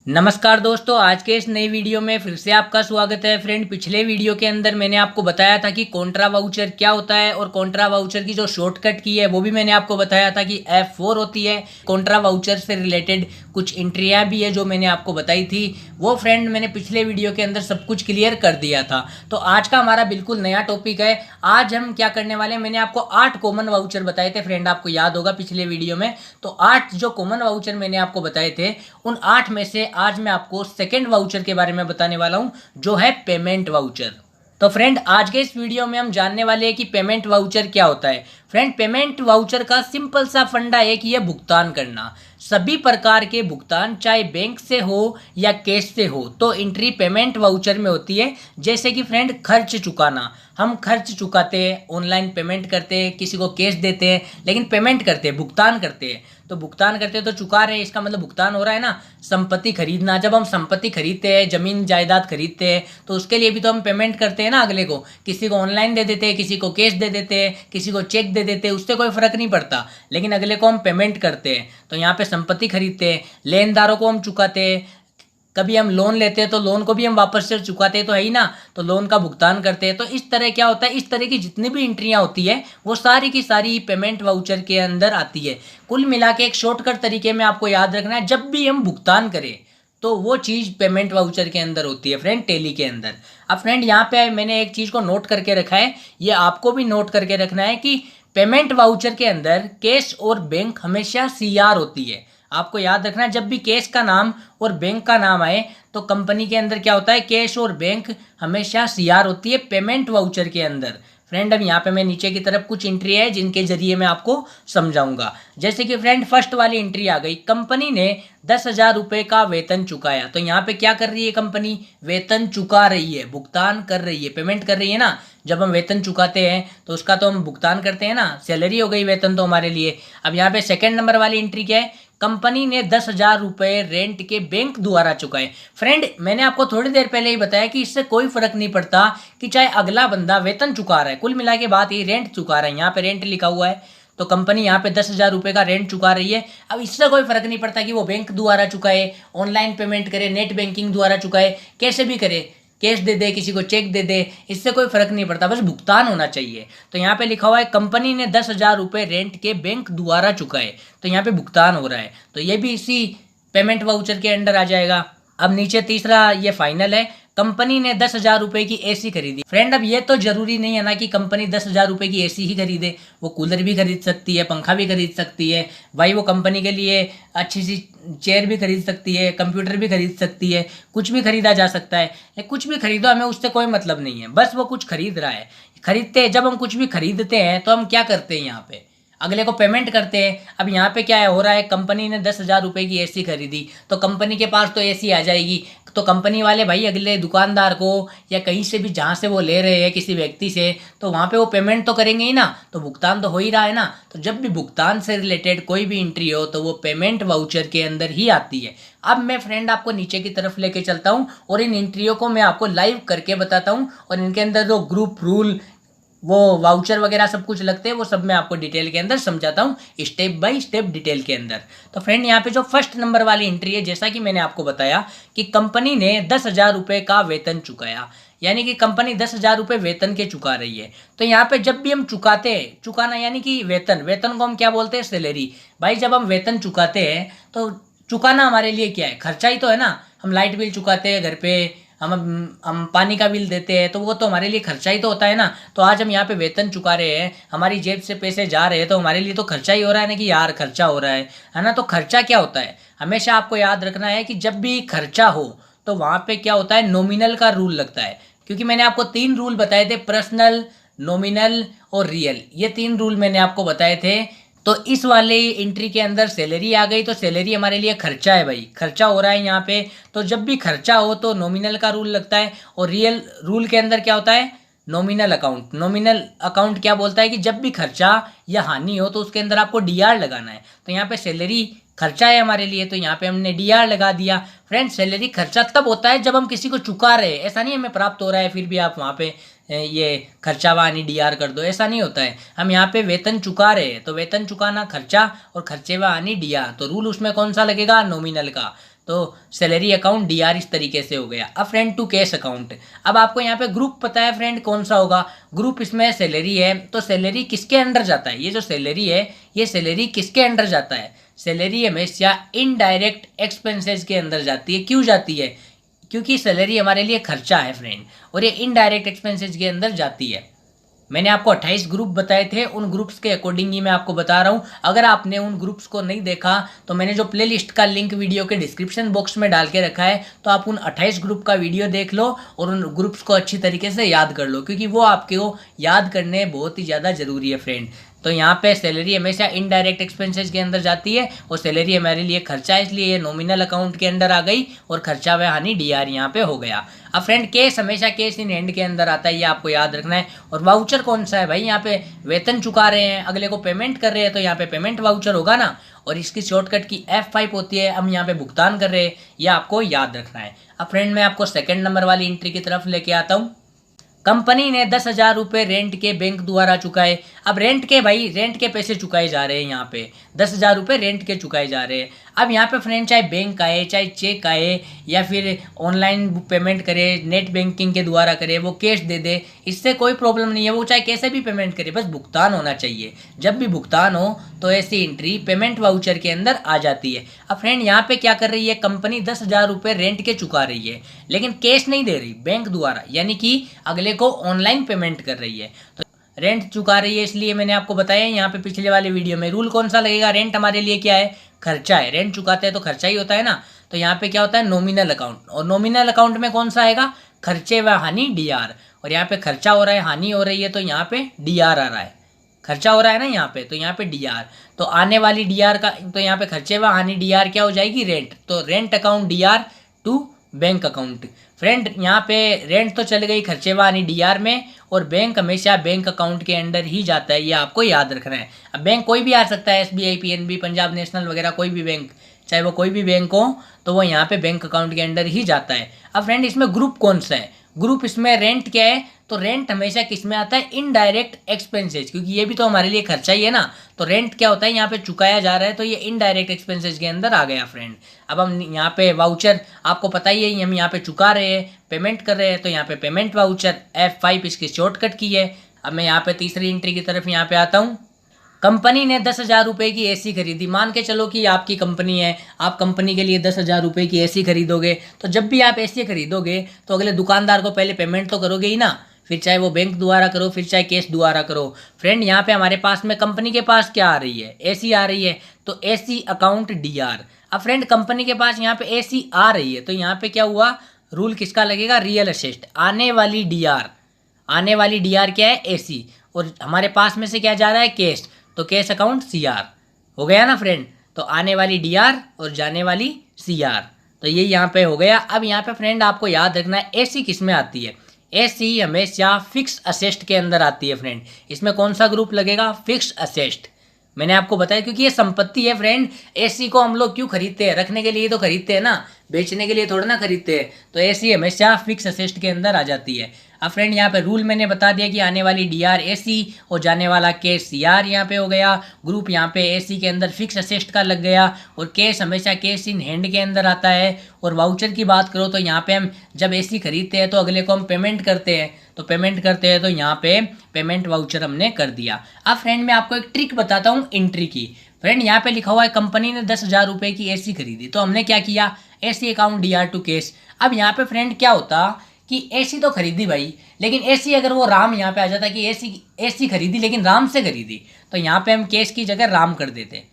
नमस्कार दोस्तों, आज के इस नई वीडियो में फिर से आपका स्वागत है। फ्रेंड, पिछले वीडियो के अंदर मैंने आपको बताया था कि कॉन्ट्रा वाउचर क्या होता है और कॉन्ट्रा वाउचर की जो शॉर्टकट की है वो भी मैंने आपको बताया था कि F4 होती है। कॉन्ट्रा वाउचर से रिलेटेड कुछ एंट्रियाँ भी है जो मैंने आपको बताई थी, वो फ्रेंड मैंने पिछले वीडियो के अंदर सब कुछ क्लियर कर दिया था। तो आज का हमारा बिल्कुल नया टॉपिक है। आज हम क्या करने वाले हैं, मैंने आपको 8 कॉमन वाउचर बताए थे फ्रेंड, आपको याद होगा पिछले वीडियो में। तो 8 जो कॉमन वाउचर मैंने आपको बताए थे, उन 8 में से आज मैं आपको सेकंड वाउचर के बारे में बताने वाला हूं, जो है पेमेंट वाउचर। तो फ्रेंड, आज के इस वीडियो में हम जानने वाले हैं कि पेमेंट वाउचर क्या होता है। फ्रेंड, पेमेंट वाउचर का सिंपल सा फंडा है कि यह भुगतान करना, सभी प्रकार के भुगतान चाहे बैंक से हो या कैश से हो, तो एंट्री पेमेंट वाउचर में होती है। जैसे कि फ्रेंड, खर्च चुकाना, हम खर्च चुकाते हैं, ऑनलाइन पेमेंट करते हैं, किसी को कैश देते हैं, लेकिन पेमेंट करते हैं, भुगतान करते हैं। तो भुगतान करते हैं तो चुका रहे हैं, इसका मतलब भुगतान हो रहा है ना। संपत्ति खरीदना, जब हम संपत्ति खरीदते हैं, जमीन जायदाद खरीदते हैं, तो उसके लिए भी तो हम पेमेंट करते हैं ना अगले को। किसी को ऑनलाइन दे देते हैं, किसी को कैश दे देते हैं, किसी को चेक दे देते हैं, उससे कोई फर्क नहीं पड़ता, लेकिन अगले को हम पेमेंट करते हैं। तो यहाँ पे संपत्ति खरीदते हैं, लेनदारों को हम चुकाते हैं, कभी हम लोन लेते हैं तो लोन को भी हम वापस से चुकाते हैं, तो है ही ना। तो लोन का भुगतान करते हैं। तो इस तरह क्या होता है, इस तरह की जितनी भी एंट्रियां होती है वो सारी की सारी पेमेंट वाउचर के अंदर आती है। कुल मिला के एक शॉर्टकट तरीके में आपको याद रखना है, जब भी हम भुगतान करें तो वो चीज़ पेमेंट वाउचर के अंदर होती है फ्रेंड, टेली के अंदर। अब फ्रेंड, यहाँ पे मैंने एक चीज़ को नोट करके रखा है, ये आपको भी नोट करके रखना है कि पेमेंट वाउचर के अंदर कैश और बैंक हमेशा CR होती है। आपको याद रखना है, जब भी कैश का नाम और बैंक का नाम आए तो कंपनी के अंदर क्या होता है, कैश और बैंक हमेशा CR होती है पेमेंट वाउचर के अंदर। फ्रेंड, अब यहाँ पे मैं नीचे की तरफ कुछ एंट्री है जिनके जरिए मैं आपको समझाऊंगा। जैसे कि फ्रेंड, फर्स्ट वाली एंट्री आ गई, कंपनी ने 10,000 रुपये का वेतन चुकाया। तो यहाँ पे क्या कर रही है कंपनी, वेतन चुका रही है, भुगतान कर रही है, पेमेंट कर रही है ना। जब हम वेतन चुकाते हैं तो उसका तो हम भुगतान करते हैं ना, सैलरी हो गई वेतन तो हमारे लिए। अब यहाँ पे सेकंड नंबर वाली एंट्री क्या है, कंपनी ने 10,000 रुपये रेंट के बैंक द्वारा चुकाए। फ्रेंड, मैंने आपको थोड़ी देर पहले ही बताया कि इससे कोई फर्क नहीं पड़ता कि चाहे अगला बंदा वेतन चुका रहा है, कुल मिला के बात ये रेंट चुका रहा है, यहाँ पे रेंट लिखा हुआ है, तो कंपनी यहाँ पे 10,000 रुपये का रेंट चुका रही है। अब इससे कोई फर्क नहीं पड़ता कि वो बैंक द्वारा चुकाए, ऑनलाइन पेमेंट करे, नेट बैंकिंग द्वारा चुकाए, कैसे भी करे, कैश दे दे, किसी को चेक दे दे, इससे कोई फर्क नहीं पड़ता, बस भुगतान होना चाहिए। तो यहाँ पे लिखा हुआ है कंपनी ने 10,000 रुपये रेंट के बैंक द्वारा चुकाए, तो यहाँ पे भुगतान हो रहा है, तो ये भी इसी पेमेंट वाउचर के अंडर आ जाएगा। अब नीचे तीसरा ये फाइनल है, कंपनी ने 10,000 रुपये की AC खरीदी। फ्रेंड, अब ये तो जरूरी नहीं है ना कि कंपनी 10,000 रुपये की AC ही खरीदे, वो कूलर भी खरीद सकती है, पंखा भी खरीद सकती है भाई, वो कंपनी के लिए अच्छी सी चेयर भी खरीद सकती है, कंप्यूटर भी खरीद सकती है, कुछ भी खरीदा जा सकता है। कुछ भी खरीदो, हमें उससे कोई मतलब नहीं है, बस वो कुछ खरीद रहा है। खरीदते हैं, जब हम कुछ भी खरीदते हैं तो हम क्या करते हैं, यहाँ पे अगले को पेमेंट करते हैं। अब यहाँ पे क्या है हो रहा है, कंपनी ने 10,000 रुपये की AC खरीदी, तो कंपनी के पास तो AC आ जाएगी, तो कंपनी वाले भाई अगले दुकानदार को या कहीं से भी जहाँ से वो ले रहे हैं किसी व्यक्ति से, तो वहाँ पे वो पेमेंट तो करेंगे ही ना, तो भुगतान तो हो ही रहा है ना। तो जब भी भुगतान से रिलेटेड कोई भी एंट्री हो तो वो पेमेंट वाउचर के अंदर ही आती है। अब मैं फ्रेंड आपको नीचे की तरफ लेके चलता हूँ और इन एंट्रियों को मैं आपको लाइव करके बताता हूँ, और इनके अंदर जो ग्रुप रूल, वो वाउचर वगैरह सब कुछ लगते हैं, वो सब मैं आपको डिटेल के अंदर समझाता हूँ, स्टेप बाय स्टेप डिटेल के अंदर। तो फ्रेंड, यहाँ पे जो फर्स्ट नंबर वाली एंट्री है, जैसा कि मैंने आपको बताया कि कंपनी ने 10,000 रुपये का वेतन चुकाया, यानी कि कंपनी 10,000 रुपये वेतन के चुका रही है। तो यहाँ पे जब भी हम चुकाते हैं, चुकाना यानी कि वेतन, वेतन को हम क्या बोलते हैं, सैलरी। भाई, जब हम वेतन चुकाते हैं तो चुकाना हमारे लिए क्या है, खर्चा ही तो है ना। हम लाइट बिल चुकाते हैं घर पे, हम पानी का बिल देते हैं, तो वो तो हमारे लिए खर्चा ही तो होता है ना। तो आज हम यहाँ पे वेतन चुका रहे हैं, हमारी जेब से पैसे जा रहे हैं, तो हमारे लिए तो खर्चा ही हो रहा है ना, कि यार खर्चा हो रहा है ना। तो खर्चा क्या होता है, हमेशा आपको याद रखना है कि जब भी खर्चा हो तो वहाँ पे क्या होता है, नॉमिनल का रूल लगता है। क्योंकि मैंने आपको 3 रूल बताए थे, पर्सनल, नॉमिनल और रियल, ये 3 रूल मैंने आपको बताए थे। तो इस वाले एंट्री के अंदर सैलरी आ गई, तो सैलरी हमारे लिए खर्चा है भाई, खर्चा हो रहा है यहाँ पे। तो जब भी खर्चा हो तो नॉमिनल का रूल लगता है, और रियल रूल के अंदर क्या होता है, नॉमिनल अकाउंट। नॉमिनल अकाउंट क्या बोलता है कि जब भी खर्चा या हानि हो तो उसके अंदर आपको DR लगाना है। तो यहाँ पे सैलरी खर्चा है हमारे लिए, तो यहाँ पे हमने DR लगा दिया। फ्रेंड, सैलरी खर्चा तब होता है जब हम किसी को चुका रहे हैं, ऐसा नहीं हमें प्राप्त हो रहा है फिर भी आप वहाँ पे ये खर्चा वानी DR कर दो, ऐसा नहीं होता है। हम यहाँ पे वेतन चुका रहे हैं, तो वेतन चुकाना खर्चा और खर्चे वानी DR, तो रूल उसमें कौन सा लगेगा, नॉमिनल का। तो सैलरी अकाउंट डीआर इस तरीके से हो गया। अब फ्रेंड टू कैश अकाउंट, अब आपको यहाँ पे ग्रुप पता है फ्रेंड कौन सा होगा, ग्रुप इसमें सैलरी है, तो सैलरी किसके अंडर जाता है, ये जो सैलरी है ये सैलरी किसके अंडर जाता है, सैलरी हमेशा इनडायरेक्ट एक्सपेंसेस के अंदर जाती है। क्यों जाती है, क्योंकि सैलरी हमारे लिए खर्चा है फ्रेंड, और ये इनडायरेक्ट एक्सपेंसेस के अंदर जाती है। मैंने आपको 28 ग्रुप बताए थे, उन ग्रुप्स के अकॉर्डिंग ही मैं आपको बता रहा हूँ। अगर आपने उन ग्रुप्स को नहीं देखा तो मैंने जो प्लेलिस्ट का लिंक वीडियो के डिस्क्रिप्शन बॉक्स में डाल के रखा है, तो आप उन 28 ग्रुप का वीडियो देख लो और उन ग्रुप्स को अच्छी तरीके से याद कर लो, क्योंकि वो आपको याद करने बहुत ही ज़्यादा ज़रूरी है फ्रेंड। तो यहाँ पे सैलरी हमेशा इनडायरेक्ट एक्सपेंसेस के अंदर जाती है और सैलरी हमारे लिए खर्चा है, इसलिए ये नॉमिनल अकाउंट के अंदर आ गई और खर्चा व हानि डीआर यहाँ पे हो गया। अब फ्रेंड केस हमेशा केस इन हैंड के अंदर आता है, ये आपको याद रखना है। और वाउचर कौन सा है भाई, यहाँ पे वेतन चुका रहे हैं, अगले को पेमेंट कर रहे हैं, तो यहाँ पे पेमेंट वाउचर होगा ना, और इसकी शॉर्टकट की F5 होती है, हम यहाँ पे भुगतान कर रहे हैं, ये आपको याद रखना है। अब फ्रेंड मैं आपको सेकंड नंबर वाली एंट्री की तरफ लेके आता हूँ। कंपनी ने 10,000 रुपये रेंट के बैंक द्वारा चुकाए। अब रेंट के भाई रेंट के पैसे चुकाए जा रहे हैं, यहाँ पे 10,000 रुपये रेंट के चुकाए जा रहे हैं। अब यहाँ पे फ्रेंड चाहे बैंक आए, चाहे चेक आए, या फिर ऑनलाइन पेमेंट करे, नेट बैंकिंग के द्वारा करे, वो कैश दे दे, इससे कोई प्रॉब्लम नहीं है, वो चाहे कैसे भी पेमेंट करे, बस भुगतान होना चाहिए। जब भी भुगतान हो तो ऐसी एंट्री पेमेंट वाउचर के अंदर आ जाती है। अब फ्रेंड यहाँ पे क्या कर रही है, कंपनी 10,000 रुपये रेंट के चुका रही है, लेकिन कैश नहीं दे रही, बैंक द्वारा, यानी कि अगले को ऑनलाइन पेमेंट कर रही है। तो रेंट चुका रही है, इसलिए मैंने आपको बताया यहाँ पे पिछले वाले वीडियो में रूल कौन सा लगेगा, रेंट हमारे लिए क्या है, खर्चा है, रेंट चुकाते हैं तो खर्चा ही होता है ना। तो यहाँ पे क्या होता है, नॉमिनल अकाउंट, और नॉमिनल अकाउंट में कौन सा आएगा, खर्चे व हानि डीआर, और यहाँ पे खर्चा हो रहा है, हानि हो रही है, तो यहाँ पे डीआर आ रहा है, खर्चा हो रहा है ना यहाँ पे, तो यहाँ पे डीआर, तो आने वाली डीआर का, तो यहाँ पे खर्चे व हानि डीआर क्या हो जाएगी, रेंट, तो rent account DR to bank account. Friend यहाँ पे रेंट तो चल गई खर्चे व हानि डीआर में, और बैंक हमेशा बैंक अकाउंट के अंडर ही जाता है, ये आपको याद रखना है। अब बैंक कोई भी आ सकता है, SBI, PNB, पंजाब नेशनल वगैरह, कोई भी बैंक, चाहे वो कोई भी बैंक हो, तो वो यहाँ पे बैंक अकाउंट के अंडर ही जाता है। अब फ्रेंड इसमें ग्रुप कौन सा है, ग्रुप इसमें रेंट क्या है, तो रेंट हमेशा किस में आता है, इनडायरेक्ट एक्सपेंसेस, क्योंकि ये भी तो हमारे लिए खर्चा ही है ना। तो रेंट क्या होता है, यहाँ पे चुकाया जा रहा है, तो ये इनडायरेक्ट एक्सपेंसेस के अंदर आ गया फ्रेंड। अब हम यहाँ पे वाउचर आपको पता ही है, हम यहाँ पे चुका रहे हैं, पेमेंट कर रहे हैं, तो यहाँ पे पेमेंट वाउचर F5 इसकी शॉर्टकट की है। अब मैं यहाँ पे तीसरी एंट्री की तरफ यहाँ पे आता हूँ। कंपनी ने 10,000 रुपये की एसी खरीदी, मान के चलो कि आपकी कंपनी है, आप कंपनी के लिए 10,000 रुपये की एसी खरीदोगे, तो जब भी आप एसी खरीदोगे तो अगले दुकानदार को पहले पेमेंट तो करोगे ही ना, फिर चाहे वो बैंक द्वारा करो, फिर चाहे कैश द्वारा करो। फ्रेंड यहाँ पे हमारे पास में कंपनी के पास क्या आ रही है, एसी आ रही है, तो एसी अकाउंट डीआर। अब फ्रेंड कंपनी के पास यहाँ पे एसी आ रही है, तो यहाँ पे क्या हुआ, रूल किसका लगेगा, रियल एस्टेट, आने वाली डीआर, आने वाली डीआर क्या है, एसी, और हमारे पास में से क्या जा रहा है, कैश, तो कैश अकाउंट सीआर हो गया ना फ्रेंड। तो आने वाली डीआर और जाने वाली सीआर, तो ये यहाँ पे हो गया। अब यहाँ पे फ्रेंड आपको याद रखना है, एसी किस में आती है, एसी हमेशा फिक्स असेस्ट के अंदर आती है फ्रेंड। इसमें कौन सा ग्रुप लगेगा, फिक्स असेस्ट, मैंने आपको बताया, क्योंकि ये संपत्ति है फ्रेंड। एसी को हम लोग क्यों खरीदते हैं, रखने के लिए तो खरीदते हैं ना, बेचने के लिए थोड़ा ना खरीदते हैं। तो एसी हमेशा फिक्स असेस्ट के अंदर आ जाती है। अब फ्रेंड यहाँ पे रूल मैंने बता दिया कि आने वाली डीआर एसी और जाने वाला कैश सीआर यहाँ पे हो गया। ग्रुप यहाँ पे एसी के अंदर फिक्स असेस्ट का लग गया, और कैश हमेशा कैश इन हैंड के अंदर आता है। और वाउचर की बात करो तो यहाँ पे हम जब एसी खरीदते हैं तो अगले को हम पेमेंट करते हैं, तो पेमेंट करते हैं तो यहाँ पे पेमेंट वाउचर हमने कर दिया। अब फ्रेंड मैं आपको एक ट्रिक बताता हूँ एंट्री की। फ्रेंड यहाँ पे लिखा हुआ है कंपनी ने 10,000 रुपये की एसी खरीदी, तो हमने क्या किया, AC account DR to cash. अब यहाँ पे फ्रेंड क्या होता कि एसी तो खरीदी भाई, लेकिन एसी अगर वो राम यहाँ पे आ जाता कि एसी खरीदी लेकिन राम से खरीदी, तो यहाँ पे हम कैश की जगह राम कर देते,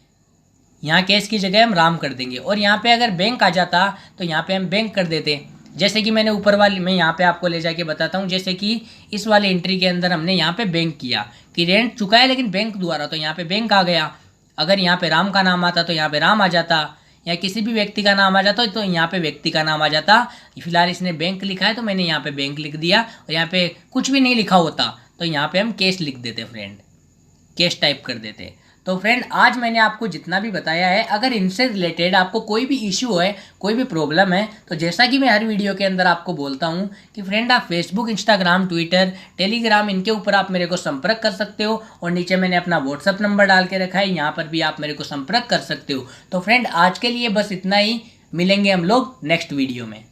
यहाँ कैश की जगह हम राम कर देंगे। और यहाँ पे अगर बैंक आ जाता तो यहाँ पे हम बैंक कर देते। जैसे कि मैंने ऊपर वाली, मैं यहाँ पे आपको ले जाके बताता हूँ, जैसे कि इस वाले एंट्री के अंदर हमने यहाँ पे बैंक किया कि रेंट चुका है लेकिन बैंक द्वारा, तो यहाँ पे बैंक आ गया। अगर यहाँ पे राम का नाम आता तो यहाँ पे राम आ जाता, या किसी भी व्यक्ति का नाम आ जाता तो यहाँ पे व्यक्ति का नाम आ जाता। फिलहाल इसने बैंक लिखा है तो मैंने यहाँ पे बैंक लिख दिया, और यहाँ पे कुछ भी नहीं लिखा होता तो यहाँ पे हम कैश लिख देते फ्रेंड, कैश टाइप कर देते। तो फ्रेंड आज मैंने आपको जितना भी बताया है, अगर इनसे रिलेटेड आपको कोई भी इश्यू है, कोई भी प्रॉब्लम है, तो जैसा कि मैं हर वीडियो के अंदर आपको बोलता हूं कि फ्रेंड आप फेसबुक, इंस्टाग्राम, ट्विटर, टेलीग्राम, इनके ऊपर आप मेरे को संपर्क कर सकते हो। और नीचे मैंने अपना व्हाट्सअप नंबर डाल के रखा है, यहाँ पर भी आप मेरे को संपर्क कर सकते हो। तो फ्रेंड आज के लिए बस इतना ही। मिलेंगे हम लोग नेक्स्ट वीडियो में।